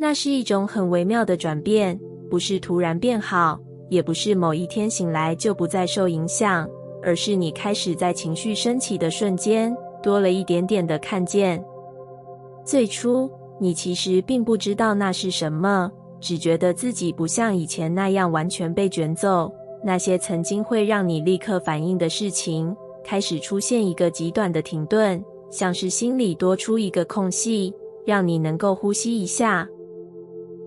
那是一种很微妙的转变，不是突然变好，也不是某一天醒来就不再受影响，而是你开始在情绪升起的瞬间，多了一点点的看见。最初，你其实并不知道那是什么，只觉得自己不像以前那样完全被卷走。那些曾经会让你立刻反应的事情，开始出现一个极短的停顿，像是心里多出一个空隙，让你能够呼吸一下。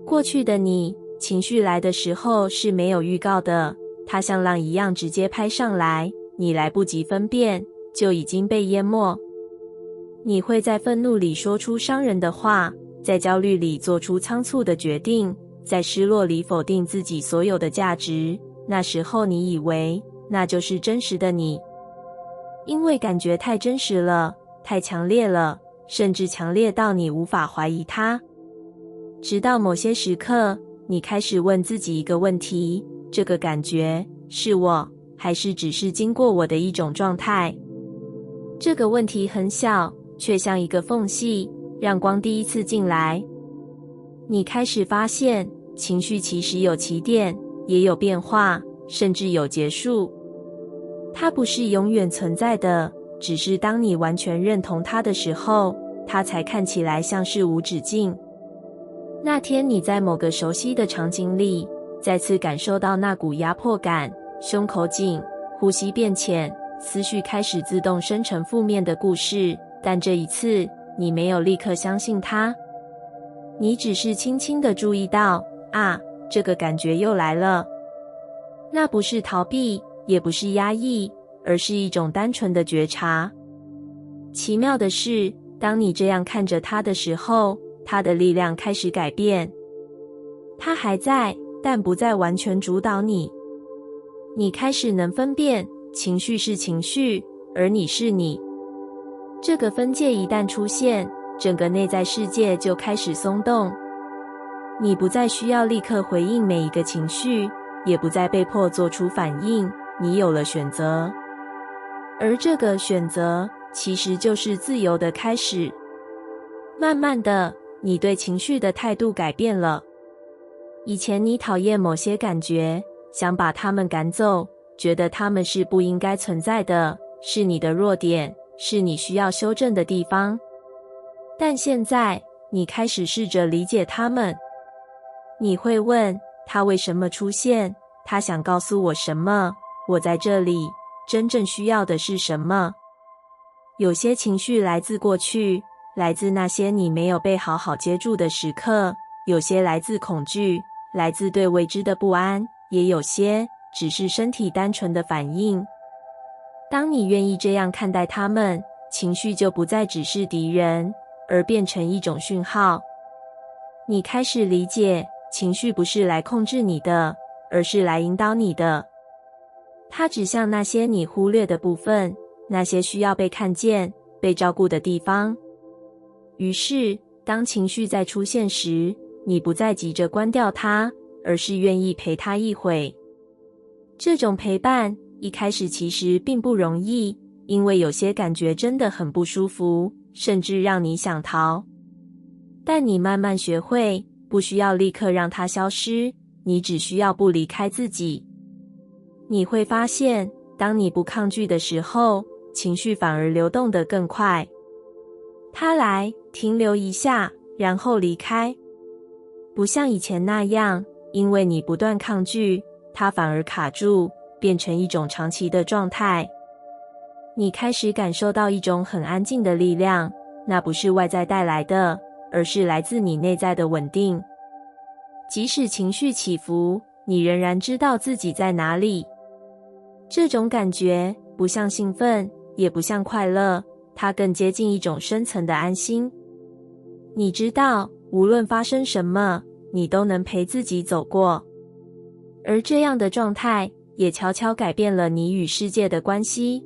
过去的你，情绪来的时候是没有预告的，它像浪一样直接拍上来，你来不及分辨，就已经被淹没。你会在愤怒里说出伤人的话，在焦虑里做出仓促的决定，在失落里否定自己所有的价值。那时候你以为那就是真实的你，因为感觉太真实了，太强烈了，甚至强烈到你无法怀疑它。直到某些时刻，你开始问自己一个问题：这个感觉是我，还是只是经过我的一种状态？这个问题很小，却像一个缝隙，让光第一次进来。你开始发现，情绪其实有起点，也有变化，甚至有结束。它不是永远存在的，只是当你完全认同它的时候，它才看起来像是无止境。那天你在某个熟悉的场景里，再次感受到那股压迫感，胸口紧，呼吸变浅，思绪开始自动生成负面的故事，但这一次，你没有立刻相信它。你只是轻轻地注意到，这个感觉又来了。那不是逃避，也不是压抑，而是一种单纯的觉察。奇妙的是，当你这样看着它的时候，它的力量开始改变。它还在，但不再完全主导你。你开始能分辨，情绪是情绪，而你是你。这个分界一旦出现，整个内在世界就开始松动。你不再需要立刻回应每一个情绪，也不再被迫做出反应，你有了选择。而这个选择其实就是自由的开始。慢慢的，你对情绪的态度改变了。以前你讨厌某些感觉，想把它们赶走，觉得它们是不应该存在的，是你的弱点，是你需要修正的地方。但现在，你开始试着理解它们。你会问，它为什么出现？它想告诉我什么？我在这里，真正需要的是什么？有些情绪来自过去，来自那些你没有被好好接住的时刻，有些来自恐惧，来自对未知的不安，也有些只是身体单纯的反应。当你愿意这样看待它们，情绪就不再只是敌人，而变成一种讯号。你开始理解，情绪不是来控制你的，而是来引导你的。它指向那些你忽略的部分，那些需要被看见、被照顾的地方。于是，当情绪再出现时，你不再急着关掉它，而是愿意陪它一会。这种陪伴一开始其实并不容易，因为有些感觉真的很不舒服，甚至让你想逃。但你慢慢学会，不需要立刻让它消失，你只需要不离开自己。你会发现，当你不抗拒的时候，情绪反而流动得更快。它来，停留一下，然后离开。不像以前那样，因为你不断抗拒，它反而卡住，变成一种长期的状态。你开始感受到一种很安静的力量，那不是外在带来的，而是来自你内在的稳定。即使情绪起伏，你仍然知道自己在哪里。这种感觉不像兴奋，也不像快乐，它更接近一种深层的安心。你知道，无论发生什么，你都能陪自己走过。而这样的状态也悄悄改变了你与世界的关系。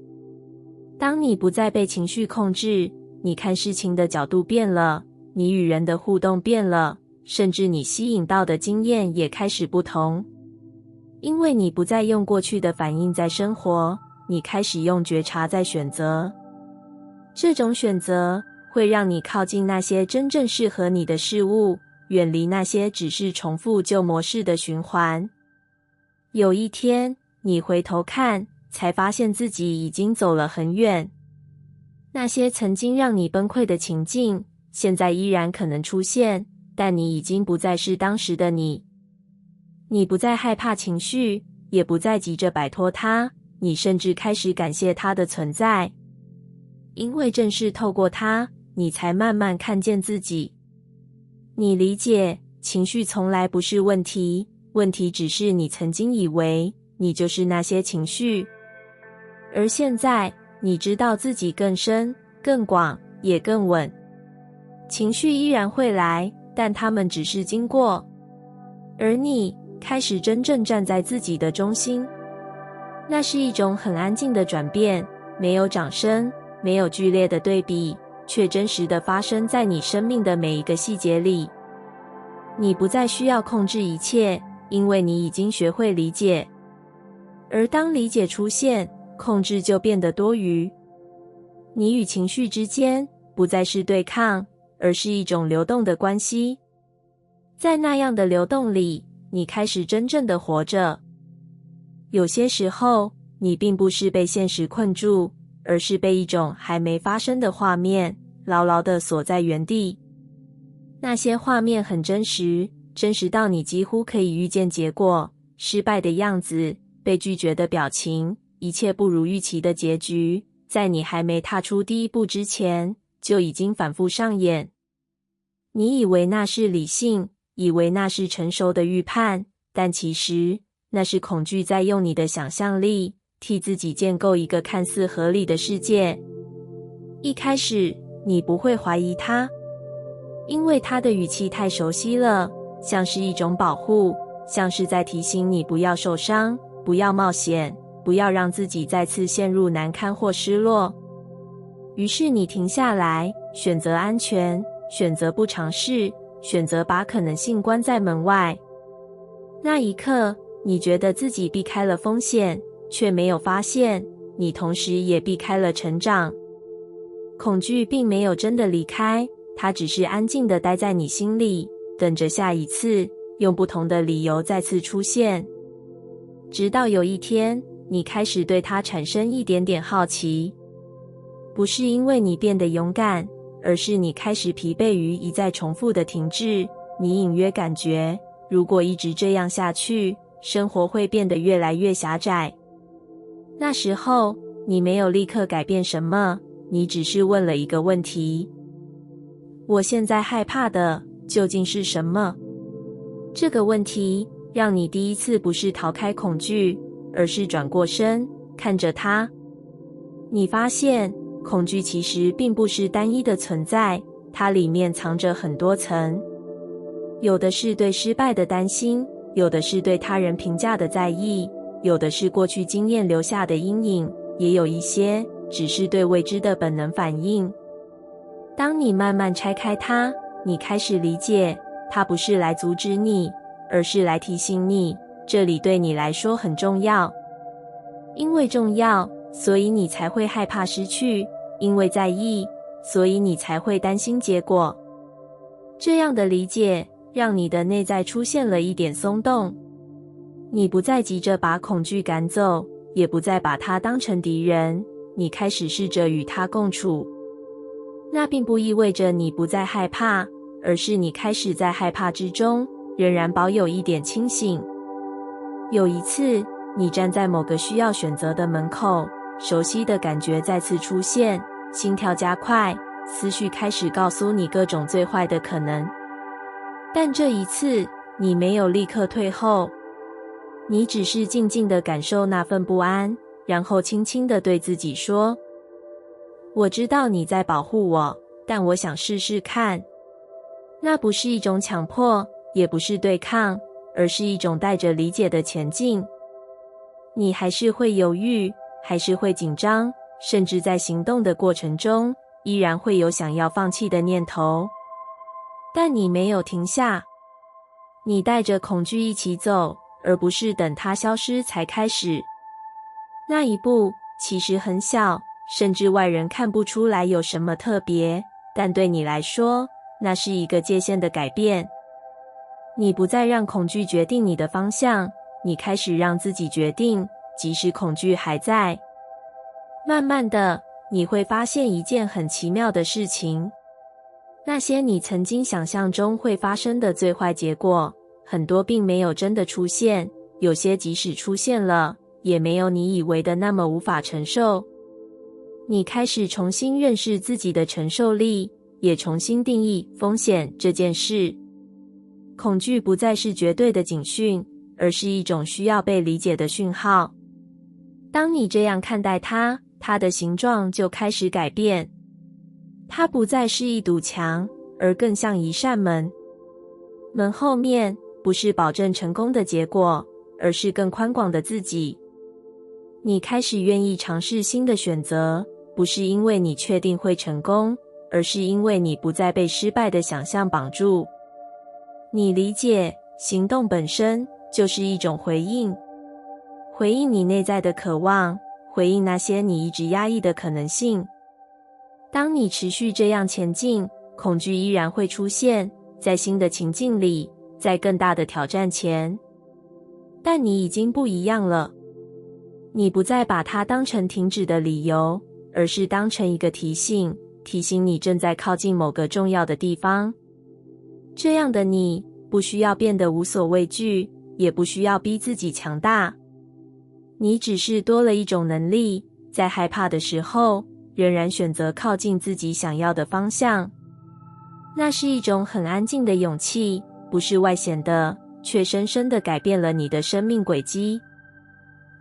当你不再被情绪控制，你看事情的角度变了，你与人的互动变了，甚至你吸引到的经验也开始不同。因为你不再用过去的反应在生活，你开始用觉察在选择。这种选择会让你靠近那些真正适合你的事物，远离那些只是重复旧模式的循环。有一天，你回头看，才发现自己已经走了很远。那些曾经让你崩溃的情境，现在依然可能出现，但你已经不再是当时的你。你不再害怕情绪，也不再急着摆脱它，你甚至开始感谢它的存在。因为正是透过它，你才慢慢看见自己。你理解，情绪从来不是问题，问题只是你曾经以为你就是那些情绪。而现在，你知道自己更深、更广，也更稳。情绪依然会来，但它们只是经过。而你开始真正站在自己的中心。那是一种很安静的转变，没有掌声，没有剧烈的对比，却真实地发生在你生命的每一个细节里。你不再需要控制一切，因为你已经学会理解。而当理解出现，控制就变得多余。你与情绪之间不再是对抗，而是一种流动的关系。在那样的流动里，你开始真正的活着。有些时候，你并不是被现实困住，而是被一种还没发生的画面牢牢地锁在原地。那些画面很真实，真实到你几乎可以预见结果，失败的样子，被拒绝的表情，一切不如预期的结局，在你还没踏出第一步之前，就已经反复上演。你以为那是理性，以为那是成熟的预判，但其实那是恐惧在用你的想象力替自己建构一个看似合理的世界。一开始，你不会怀疑它，因为它的语气太熟悉了，像是一种保护，像是在提醒你不要受伤，不要冒险，不要让自己再次陷入难堪或失落。于是你停下来，选择安全，选择不尝试，选择把可能性关在门外。那一刻，你觉得自己避开了风险，却没有发现，你同时也避开了成长。恐惧并没有真的离开，它只是安静地待在你心里，等着下一次，用不同的理由再次出现。直到有一天，你开始对它产生一点点好奇。不是因为你变得勇敢，而是你开始疲惫于一再重复的停滞。你隐约感觉，如果一直这样下去，生活会变得越来越狭窄。那时候，你没有立刻改变什么，你只是问了一个问题：我现在害怕的究竟是什么？这个问题让你第一次不是逃开恐惧，而是转过身，看着它。你发现，恐惧其实并不是单一的存在，它里面藏着很多层。有的是对失败的担心，有的是对他人评价的在意，有的是过去经验留下的阴影，也有一些只是对未知的本能反应。当你慢慢拆开它，你开始理解，它不是来阻止你，而是来提醒你，这里对你来说很重要。因为重要，所以你才会害怕失去，因为在意，所以你才会担心结果。这样的理解让你的内在出现了一点松动。你不再急着把恐惧赶走，也不再把它当成敌人，你开始试着与它共处。那并不意味着你不再害怕，而是你开始在害怕之中，仍然保有一点清醒。有一次，你站在某个需要选择的门口，熟悉的感觉再次出现，心跳加快，思绪开始告诉你各种最坏的可能。但这一次，你没有立刻退后，你只是静静地感受那份不安，然后轻轻地对自己说：我知道你在保护我，但我想试试看。那不是一种强迫，也不是对抗，而是一种带着理解的前进。你还是会犹豫，还是会紧张，甚至在行动的过程中，依然会有想要放弃的念头。但你没有停下，你带着恐惧一起走，而不是等它消失才开始。那一步其实很小，甚至外人看不出来有什么特别，但对你来说，那是一个界限的改变。你不再让恐惧决定你的方向，你开始让自己决定，即使恐惧还在。慢慢的，你会发现一件很奇妙的事情。那些你曾经想象中会发生的最坏结果，很多并没有真的出现，有些即使出现了，也没有你以为的那么无法承受。你开始重新认识自己的承受力，也重新定义风险这件事。恐惧不再是绝对的警讯，而是一种需要被理解的讯号。当你这样看待它，它的形状就开始改变。它不再是一堵墙，而更像一扇门。门后面不是保证成功的结果，而是更宽广的自己。你开始愿意尝试新的选择，不是因为你确定会成功，而是因为你不再被失败的想象绑住。你理解，行动本身就是一种回应，回应你内在的渴望，回应那些你一直压抑的可能性。当你持续这样前进，恐惧依然会出现，在新的情境里，在更大的挑战前。但你已经不一样了，你不再把它当成停止的理由，而是当成一个提醒，提醒你正在靠近某个重要的地方。这样的你，不需要变得无所畏惧，也不需要逼自己强大。你只是多了一种能力，在害怕的时候，仍然选择靠近自己想要的方向。那是一种很安静的勇气，不是外显的，却深深地改变了你的生命轨迹。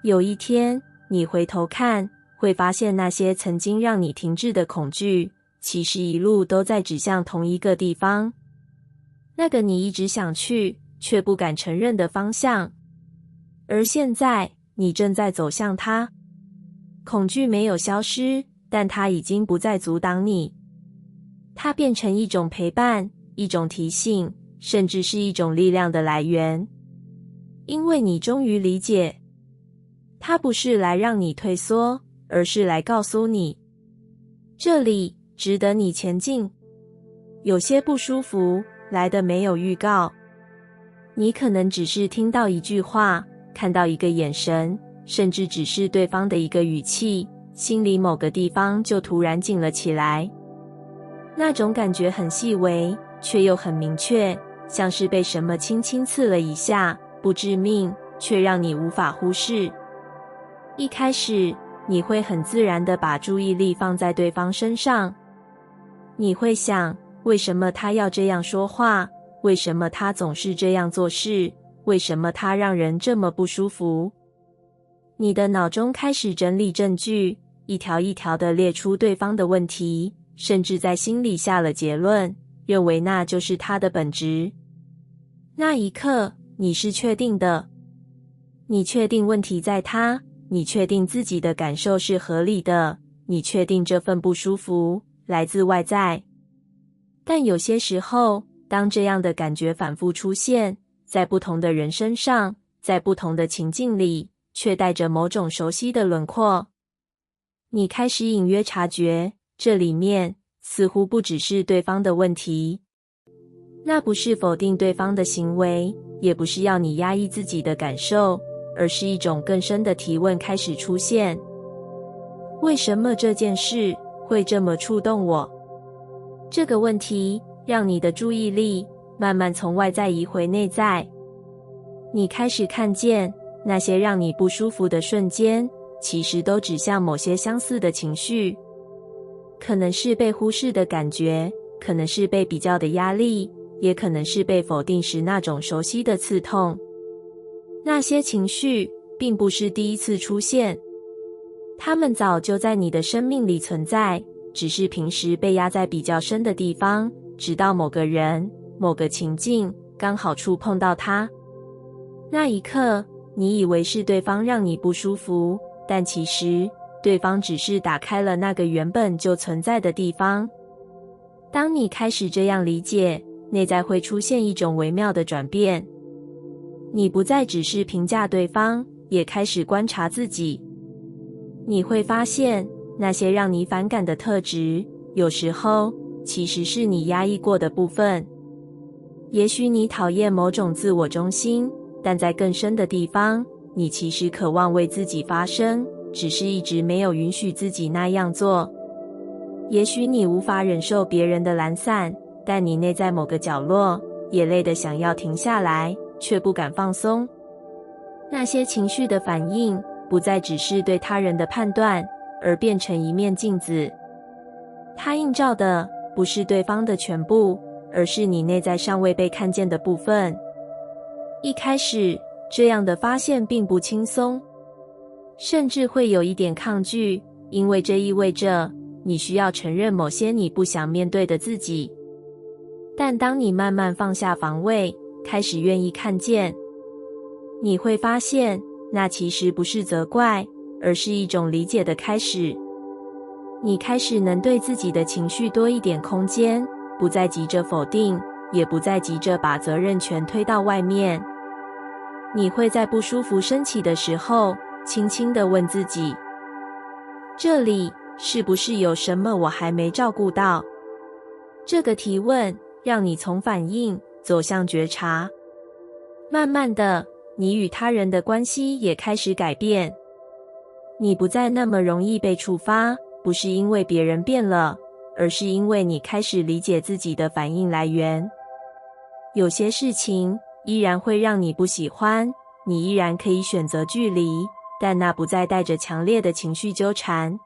有一天，你回头看，会发现那些曾经让你停滞的恐惧，其实一路都在指向同一个地方。那个你一直想去，却不敢承认的方向。而现在，你正在走向它。恐惧没有消失，但它已经不再阻挡你。它变成一种陪伴，一种提醒，甚至是一种力量的来源。因为你终于理解，它不是来让你退缩，而是来告诉你，这里值得你前进。有些不舒服来的没有预告，你可能只是听到一句话，看到一个眼神，甚至只是对方的一个语气，心里某个地方就突然紧了起来。那种感觉很细微，却又很明确，像是被什么轻轻刺了一下，不致命，却让你无法忽视。一开始，你会很自然地把注意力放在对方身上，你会想，为什么他要这样说话？为什么他总是这样做事？为什么他让人这么不舒服？你的脑中开始整理证据，一条一条地列出对方的问题，甚至在心里下了结论，认为那就是他的本质。那一刻，你是确定的。你确定问题在他，你确定自己的感受是合理的，你确定这份不舒服来自外在。但有些时候，当这样的感觉反复出现，在不同的人身上，在不同的情境里，却带着某种熟悉的轮廓。你开始隐约察觉，这里面似乎不只是对方的问题。那不是否定对方的行为，也不是要你压抑自己的感受，而是一种更深的提问开始出现。为什么这件事会这么触动我？这个问题让你的注意力慢慢从外在移回内在。你开始看见那些让你不舒服的瞬间，其实都指向某些相似的情绪。可能是被忽视的感觉，可能是被比较的压力，也可能是被否定时那种熟悉的刺痛。那些情绪并不是第一次出现，它们早就在你的生命里存在，只是平时被压在比较深的地方，直到某个人、某个情境刚好触碰到它。那一刻，你以为是对方让你不舒服，但其实对方只是打开了那个原本就存在的地方。当你开始这样理解，内在会出现一种微妙的转变。你不再只是评价对方，也开始观察自己。你会发现，那些让你反感的特质，有时候其实是你压抑过的部分。也许你讨厌某种自我中心，但在更深的地方，你其实渴望为自己发声，只是一直没有允许自己那样做。也许你无法忍受别人的懒散，但你内在某个角落也累得想要停下来，却不敢放松。那些情绪的反应不再只是对他人的判断，而变成一面镜子。它映照的不是对方的全部，而是你内在尚未被看见的部分。一开始，这样的发现并不轻松，甚至会有一点抗拒，因为这意味着你需要承认某些你不想面对的自己。但当你慢慢放下防卫，开始愿意看见，你会发现，那其实不是责怪，而是一种理解的开始。你开始能对自己的情绪多一点空间，不再急着否定，也不再急着把责任全推到外面。你会在不舒服升起的时候，轻轻地问自己，这里是不是有什么我还没照顾到？这个提问让你从反应走向觉察。慢慢的，你与他人的关系也开始改变。你不再那么容易被触发，不是因为别人变了，而是因为你开始理解自己的反应来源。有些事情依然会让你不喜欢，你依然可以选择距离，但那不再带着强烈的情绪纠缠。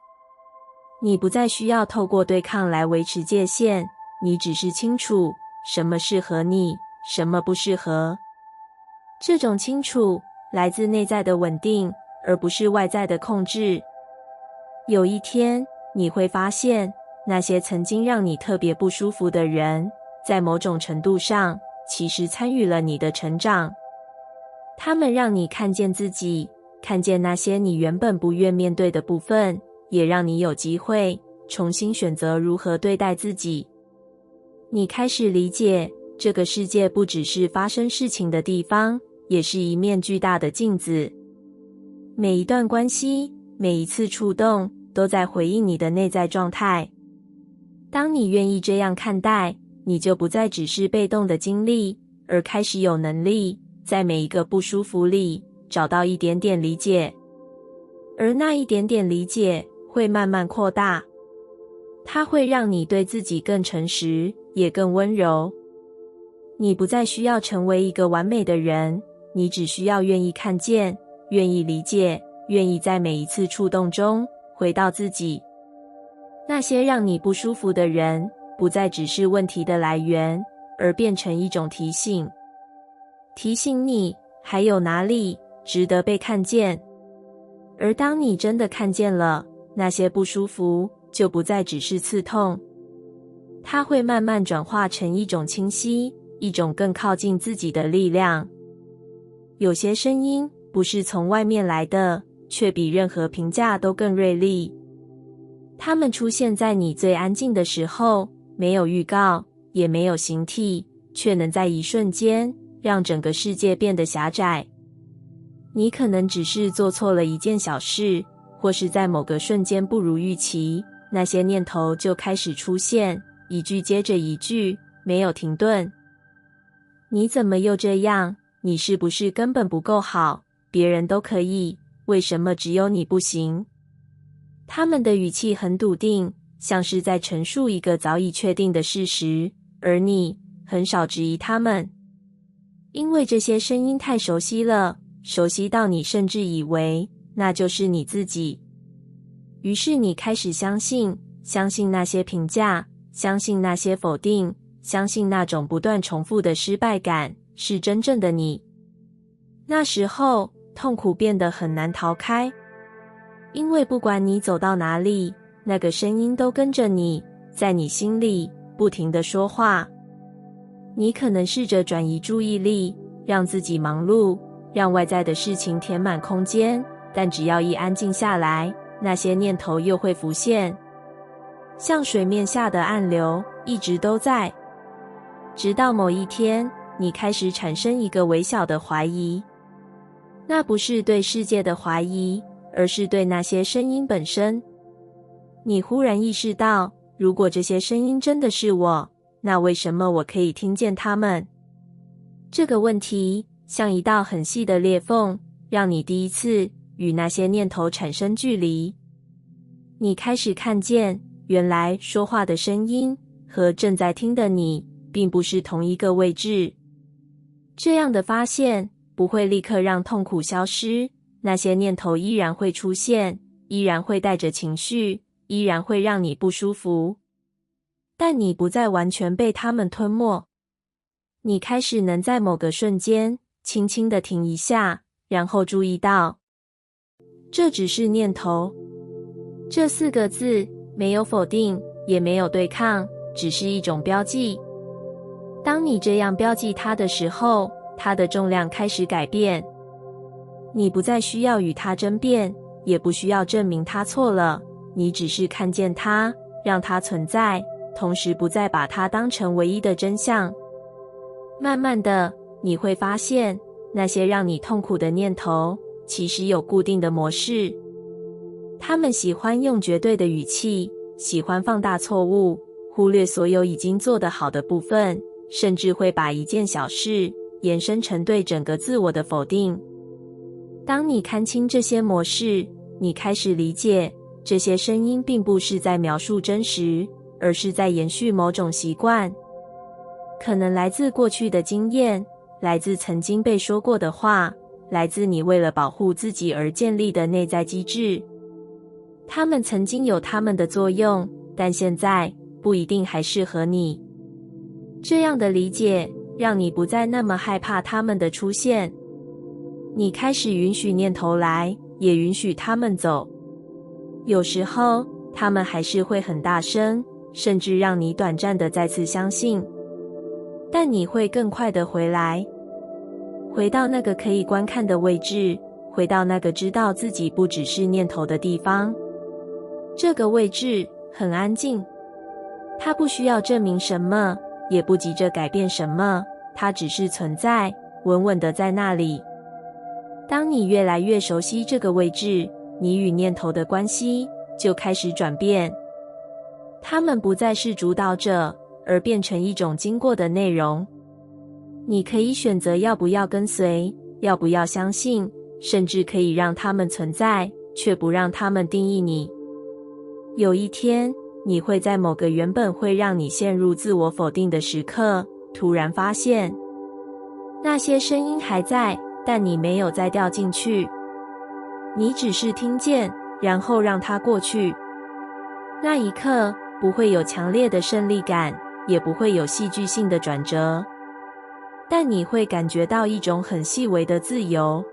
你不再需要透过对抗来维持界限，你只是清楚什么适合你，什么不适合。这种清楚来自内在的稳定，而不是外在的控制。有一天，你会发现，那些曾经让你特别不舒服的人，在某种程度上，其实参与了你的成长。他们让你看见自己，看见那些你原本不愿面对的部分，也让你有机会重新选择如何对待自己。你开始理解，这个世界不只是发生事情的地方，也是一面巨大的镜子。每一段关系，每一次触动，都在回应你的内在状态。当你愿意这样看待，你就不再只是被动的经历，而开始有能力在每一个不舒服里找到一点点理解。而那一点点理解会慢慢扩大，它会让你对自己更诚实，也更温柔。你不再需要成为一个完美的人，你只需要愿意看见，愿意理解，愿意在每一次触动中回到自己。那些让你不舒服的人，不再只是问题的来源，而变成一种提醒。提醒你还有哪里值得被看见。而当你真的看见了，那些不舒服就不再只是刺痛，它会慢慢转化成一种清晰，一种更靠近自己的力量。有些声音不是从外面来的，却比任何评价都更锐利。它们出现在你最安静的时候，没有预告，也没有形体，却能在一瞬间让整个世界变得狭窄。你可能只是做错了一件小事，或是在某个瞬间不如预期，那些念头就开始出现，一句接着一句，没有停顿。你怎么又这样？你是不是根本不够好？别人都可以，为什么只有你不行？他们的语气很笃定，像是在陈述一个早已确定的事实，而你很少质疑他们。因为这些声音太熟悉了，熟悉到你甚至以为那就是你自己。于是你开始相信那些评价，相信那些否定，相信那种不断重复的失败感是真正的你。那时候，痛苦变得很难逃开，因为不管你走到哪里，那个声音都跟着你，在你心里不停地说话。你可能试着转移注意力，让自己忙碌，让外在的事情填满空间，但只要一安静下来，那些念头又会浮现，像水面下的暗流，一直都在。直到某一天，你开始产生一个微小的怀疑，那不是对世界的怀疑，而是对那些声音本身。你忽然意识到，如果这些声音真的是我，那为什么我可以听见它们？这个问题像一道很细的裂缝，让你第一次与那些念头产生距离。你开始看见，原来说话的声音和正在听的你并不是同一个位置。这样的发现不会立刻让痛苦消失，那些念头依然会出现，依然会带着情绪，依然会让你不舒服。但你不再完全被它们吞没。你开始能在某个瞬间轻轻地停一下，然后注意到，这只是念头。这4个字没有否定，也没有对抗，只是一种标记。当你这样标记它的时候，它的重量开始改变。你不再需要与它争辩，也不需要证明它错了，你只是看见它，让它存在，同时不再把它当成唯一的真相。慢慢的，你会发现，那些让你痛苦的念头其实有固定的模式。他们喜欢用绝对的语气，喜欢放大错误，忽略所有已经做得好的部分，甚至会把一件小事延伸成对整个自我的否定。当你看清这些模式，你开始理解，这些声音并不是在描述真实，而是在延续某种习惯。可能来自过去的经验，来自曾经被说过的话，来自你为了保护自己而建立的内在机制。它们曾经有它们的作用，但现在不一定还适合你。这样的理解让你不再那么害怕它们的出现。你开始允许念头来，也允许它们走。有时候，它们还是会很大声，甚至让你短暂的再次相信。但你会更快的回来，回到那个可以观看的位置，回到那个知道自己不只是念头的地方。这个位置很安静，它不需要证明什么，也不急着改变什么，它只是存在，稳稳的在那里。当你越来越熟悉这个位置，你与念头的关系就开始转变。它们不再是主导者，而变成一种经过的内容。你可以选择要不要跟随，要不要相信，甚至可以让它们存在，却不让它们定义你。有一天，你会在某个原本会让你陷入自我否定的时刻，突然发现，那些声音还在，但你没有再掉进去。你只是听见，然后让它过去。那一刻，不会有强烈的胜利感，也不会有戏剧性的转折，但你会感觉到一种很细微的自由，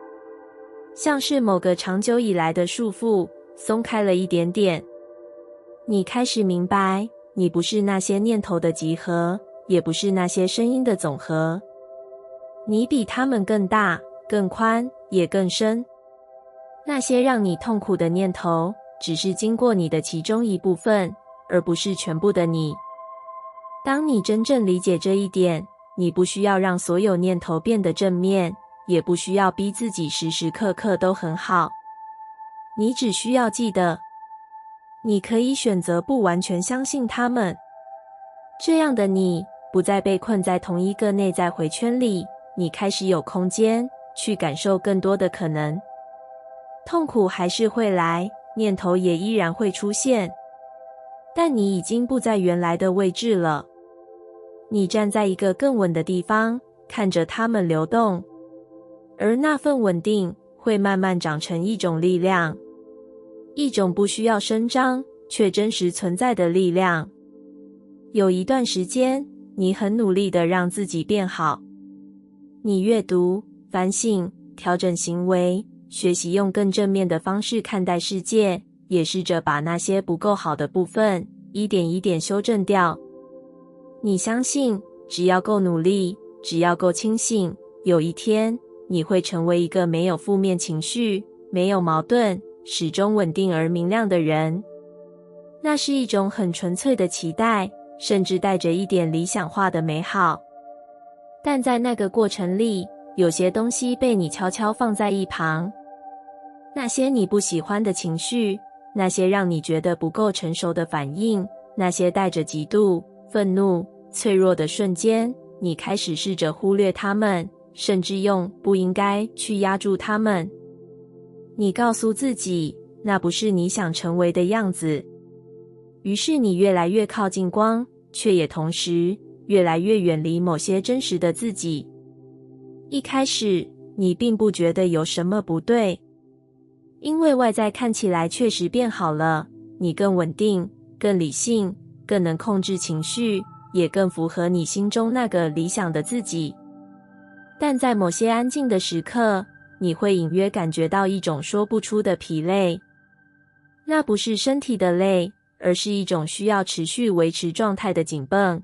像是某个长久以来的束缚松开了一点点。你开始明白，你不是那些念头的集合，也不是那些声音的总和。你比它们更大、更宽，也更深。那些让你痛苦的念头，只是经过你的其中一部分，而不是全部的你。当你真正理解这一点，你不需要让所有念头变得正面，也不需要逼自己时时刻刻都很好。你只需要记得，你可以选择不完全相信他们。这样的你不再被困在同一个内在回圈里，你开始有空间去感受更多的可能。痛苦还是会来，念头也依然会出现，但你已经不在原来的位置了。你站在一个更稳的地方，看着它们流动，而那份稳定会慢慢长成一种力量，一种不需要声张却真实存在的力量。有一段时间，你很努力地让自己变好。你阅读、反省、调整行为，学习用更正面的方式看待世界，也试着把那些不够好的部分一点一点修正掉。你相信，只要够努力，只要够清醒，有一天你会成为一个没有负面情绪、没有矛盾、始终稳定而明亮的人。那是一种很纯粹的期待，甚至带着一点理想化的美好。但在那个过程里，有些东西被你悄悄放在一旁。那些你不喜欢的情绪，那些让你觉得不够成熟的反应，那些带着嫉妒、愤怒、脆弱的瞬间，你开始试着忽略它们，甚至用不应该去压住它们。你告诉自己，那不是你想成为的样子。于是你越来越靠近光，却也同时越来越远离某些真实的自己。一开始，你并不觉得有什么不对，因为外在看起来确实变好了，你更稳定，更理性，更能控制情绪，也更符合你心中那个理想的自己。但在某些安静的时刻，你会隐约感觉到一种说不出的疲累。那不是身体的累，而是一种需要持续维持状态的紧绷。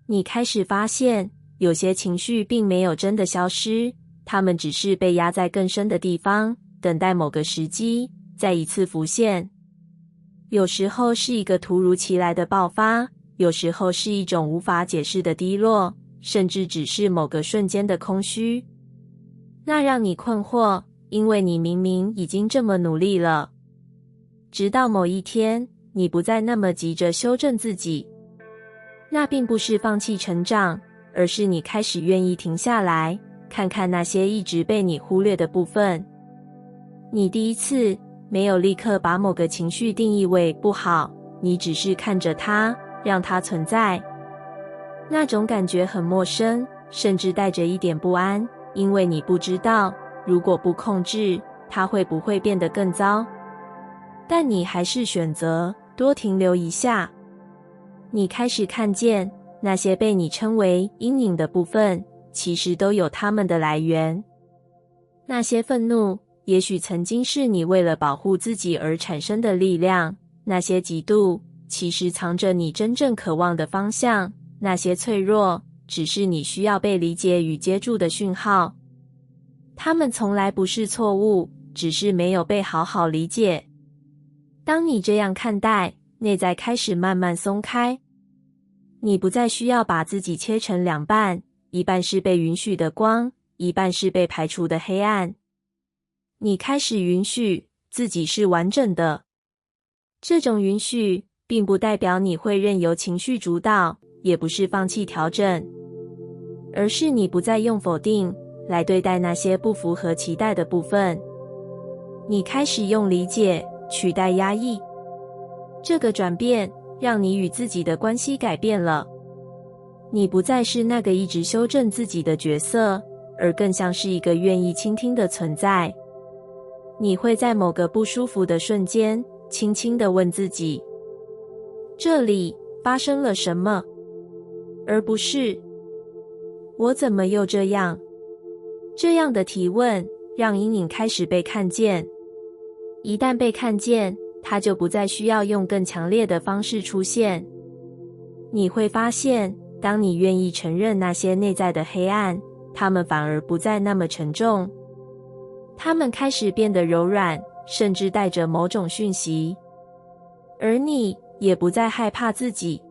你开始发现，有些情绪并没有真的消失，它们只是被压在更深的地方，等待某个时机，再一次浮现。有时候是一个突如其来的爆发，有时候是一种无法解释的低落，甚至只是某个瞬间的空虚。那让你困惑，因为你明明已经这么努力了。直到某一天，你不再那么急着修正自己。那并不是放弃成长，而是你开始愿意停下来，看看那些一直被你忽略的部分。你第一次没有立刻把某个情绪定义为不好，你只是看着它，让它存在。那种感觉很陌生，甚至带着一点不安，因为你不知道，如果不控制，它会不会变得更糟。但你还是选择多停留一下。你开始看见，那些被你称为阴影的部分，其实都有它们的来源。那些愤怒，也许曾经是你为了保护自己而产生的力量；那些嫉妒，其实藏着你真正渴望的方向；那些脆弱，只是你需要被理解与接住的讯号。它们从来不是错误，只是没有被好好理解。当你这样看待，内在开始慢慢松开。你不再需要把自己切成两半，一半是被允许的光，一半是被排除的黑暗。你开始允许自己是完整的。这种允许并不代表你会任由情绪主导，也不是放弃调整，而是你不再用否定来对待那些不符合期待的部分。你开始用理解取代压抑。这个转变让你与自己的关系改变了。你不再是那个一直修正自己的角色，而更像是一个愿意倾听的存在。你会在某个不舒服的瞬间，轻轻地问自己，这里发生了什么？而不是，我怎么又这样？这样的提问，让阴影开始被看见。一旦被看见，它就不再需要用更强烈的方式出现。你会发现，当你愿意承认那些内在的黑暗，它们反而不再那么沉重。它们开始变得柔软，甚至带着某种讯息。而你也不再害怕自己。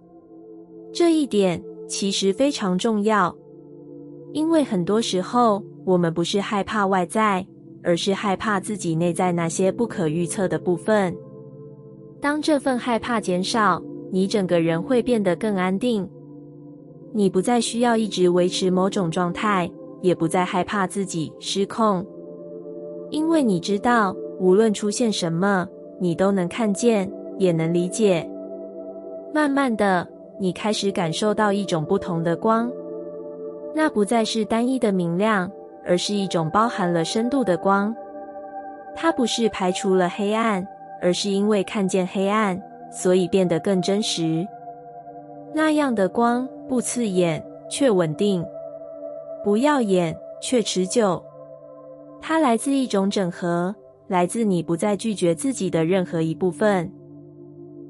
这一点其实非常重要，因为很多时候，我们不是害怕外在，而是害怕自己内在那些不可预测的部分。当这份害怕减少，你整个人会变得更安定。你不再需要一直维持某种状态，也不再害怕自己失控，因为你知道，无论出现什么，你都能看见，也能理解。慢慢的，你开始感受到一种不同的光，那不再是单一的明亮，而是一种包含了深度的光。它不是排除了黑暗，而是因为看见黑暗，所以变得更真实。那样的光不刺眼，却稳定；不耀眼，却持久。它来自一种整合，来自你不再拒绝自己的任何一部分。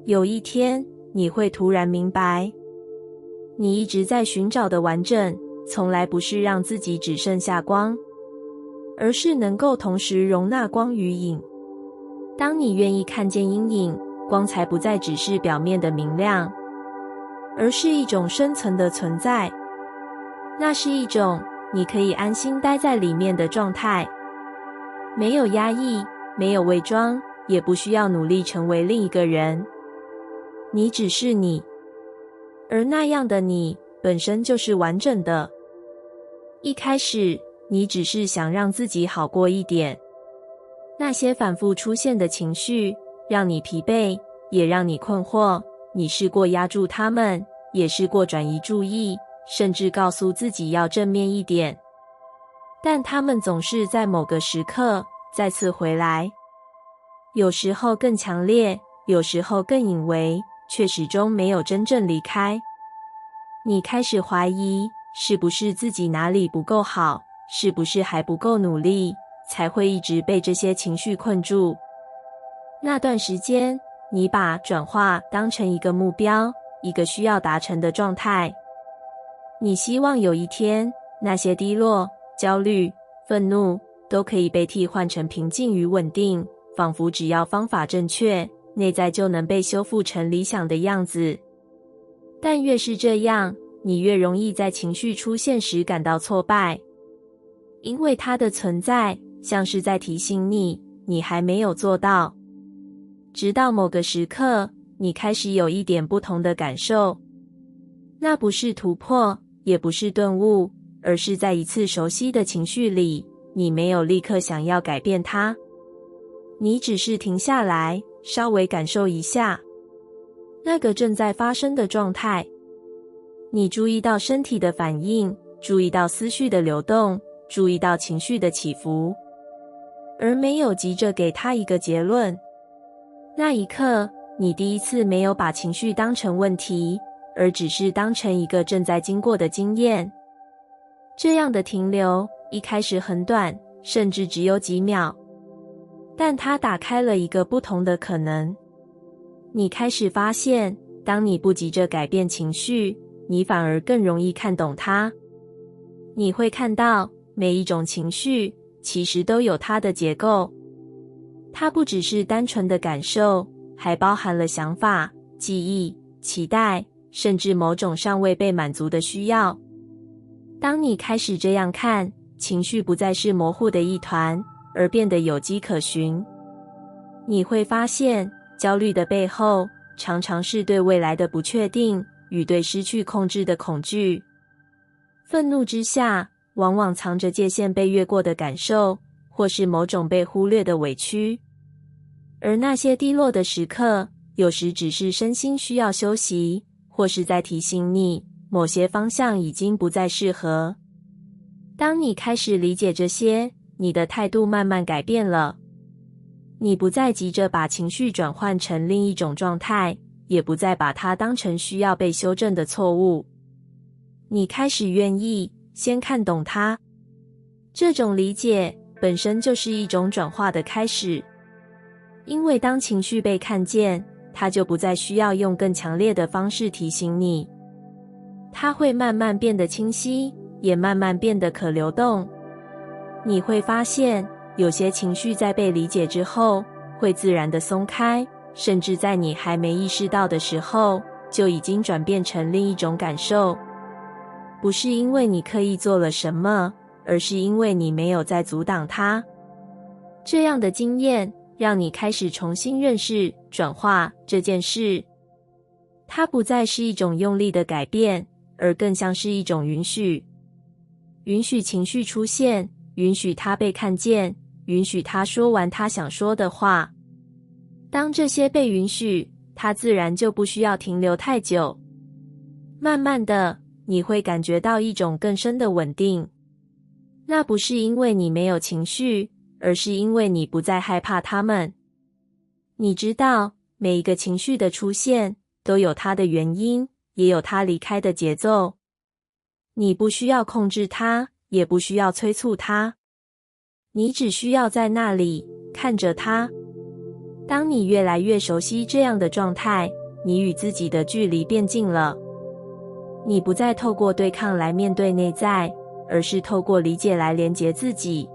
有一天，你会突然明白，你一直在寻找的完整，从来不是让自己只剩下光，而是能够同时容纳光与影。当你愿意看见阴影，光才不再只是表面的明亮，而是一种深层的存在。那是一种你可以安心待在里面的状态，没有压抑，没有伪装，也不需要努力成为另一个人。你只是你，而那样的你本身就是完整的。一开始，你只是想让自己好过一点。那些反复出现的情绪，让你疲惫，也让你困惑。你试过压住它们，也试过转移注意，甚至告诉自己要正面一点。但它们总是在某个时刻再次回来，有时候更强烈，有时候更隐微，却始终没有真正离开。你开始怀疑，是不是自己哪里不够好，是不是还不够努力，才会一直被这些情绪困住。那段时间，你把转化当成一个目标，一个需要达成的状态。你希望有一天，那些低落、焦虑、愤怒都可以被替换成平静与稳定，仿佛只要方法正确，内在就能被修复成理想的样子。但越是这样，你越容易在情绪出现时感到挫败，因为它的存在像是在提醒你，你还没有做到。直到某个时刻，你开始有一点不同的感受，那不是突破，也不是顿悟，而是在一次熟悉的情绪里，你没有立刻想要改变它，你只是停下来，稍微感受一下那个正在发生的状态。你注意到身体的反应，注意到思绪的流动，注意到情绪的起伏，而没有急着给它一个结论。那一刻，你第一次没有把情绪当成问题，而只是当成一个正在经过的经验。这样的停留一开始很短，甚至只有几秒，但它打开了一个不同的可能。你开始发现，当你不急着改变情绪，你反而更容易看懂它。你会看到，每一种情绪其实都有它的结构，它不只是单纯的感受，还包含了想法、记忆、期待，甚至某种尚未被满足的需要。当你开始这样看，情绪不再是模糊的一团，而变得有迹可循。你会发现，焦虑的背后常常是对未来的不确定与对失去控制的恐惧。愤怒之下，往往藏着界限被越过的感受，或是某种被忽略的委屈。而那些低落的时刻，有时只是身心需要休息，或是在提醒你，某些方向已经不再适合。当你开始理解这些，你的态度慢慢改变了。你不再急着把情绪转换成另一种状态，也不再把它当成需要被修正的错误。你开始愿意先看懂它。这种理解本身就是一种转化的开始。因为当情绪被看见，它就不再需要用更强烈的方式提醒你。它会慢慢变得清晰，也慢慢变得可流动。你会发现，有些情绪在被理解之后，会自然地松开，甚至在你还没意识到的时候，就已经转变成另一种感受。不是因为你刻意做了什么，而是因为你没有在阻挡它。这样的经验让你开始重新认识转化这件事。它不再是一种用力的改变，而更像是一种允许。允许情绪出现，允许它被看见，允许它说完它想说的话。当这些被允许，它自然就不需要停留太久。慢慢的，你会感觉到一种更深的稳定。那不是因为你没有情绪，而是因为你不再害怕它们。你知道，每一个情绪的出现都有它的原因，也有它离开的节奏。你不需要控制它，也不需要催促它。你只需要在那里看着它。当你越来越熟悉这样的状态，你与自己的距离变近了。你不再透过对抗来面对内在，而是透过理解来连结自己。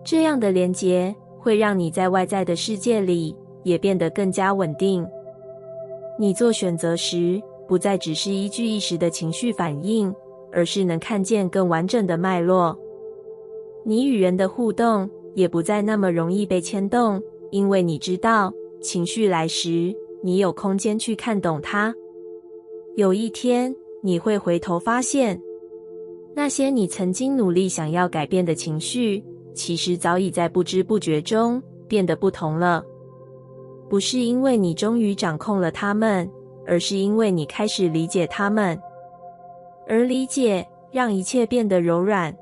这样的连结会让你在外在的世界里也变得更加稳定。你做选择时，不再只是依据一时的情绪反应，而是能看见更完整的脉络。你与人的互动也不再那么容易被牵动，因为你知道，情绪来时，你有空间去看懂它。有一天，你会回头发现，那些你曾经努力想要改变的情绪，其实早已在不知不觉中变得不同了。不是因为你终于掌控了它们，而是因为你开始理解它们。而理解让一切变得柔软。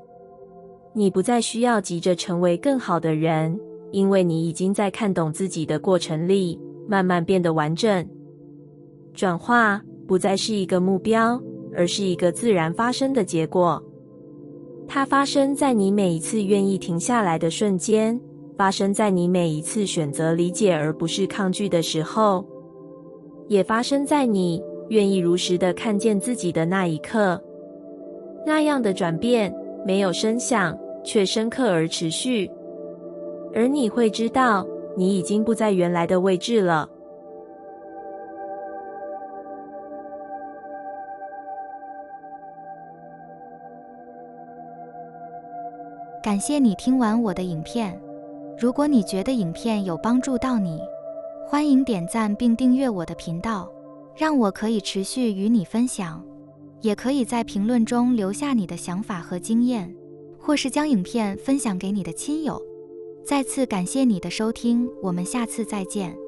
你不再需要急着成为更好的人，因为你已经在看懂自己的过程里，慢慢变得完整。转化不再是一个目标，而是一个自然发生的结果。它发生在你每一次愿意停下来的瞬间，发生在你每一次选择理解而不是抗拒的时候，也发生在你愿意如实的看见自己的那一刻。那样的转变没有声响，却深刻而持续。而你会知道，你已经不在原来的位置了。感谢你听完我的影片。如果你觉得影片有帮助到你，欢迎点赞并订阅我的频道，让我可以持续与你分享。也可以在评论中留下你的想法和经验，或是将影片分享给你的亲友。再次感谢你的收听，我们下次再见。